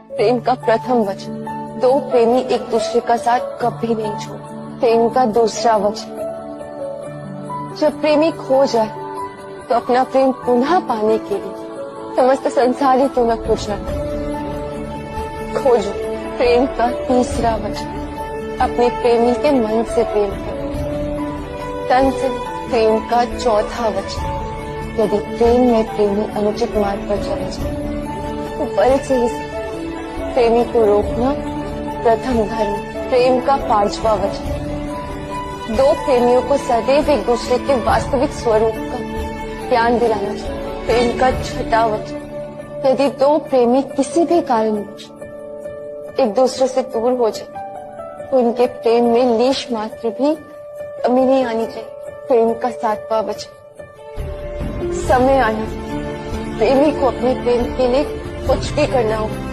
प्रेम का प्रथम वचन, दो प्रेमी एक दूसरे का साथ कभी नहीं छोड़। प्रेम का दूसरा वचन, जब प्रेमी खो जाए तो अपना प्रेम पुनः पाने के लिए समस्त संसार ही क्यों न खोजना खोजो। प्रेम का तीसरा वचन, अपने प्रेमी के मन से प्रेम करो। तन से प्रेम का चौथा वचन, यदि प्रेम में प्रेमी अनुचित मार्ग पर चले जाए तो बल से ही प्रेमी को रोकना प्रथम धर्म। प्रेम का पांचवा वचन, दो प्रेमियों को सदैव एक दूसरे के वास्तविक स्वरूप का ज्ञान दिलाना चाहिए। प्रेम का छठा वचन, यदि दो प्रेमी किसी भी कारणवश एक दूसरे से दूर हो जाए तो उनके प्रेम में लीश मात्र भी कमी नहीं आनी चाहिए। प्रेम का सातवां वचन, समय आना प्रेमी को अपने प्रेम के लिए कुछ भी करना होगा।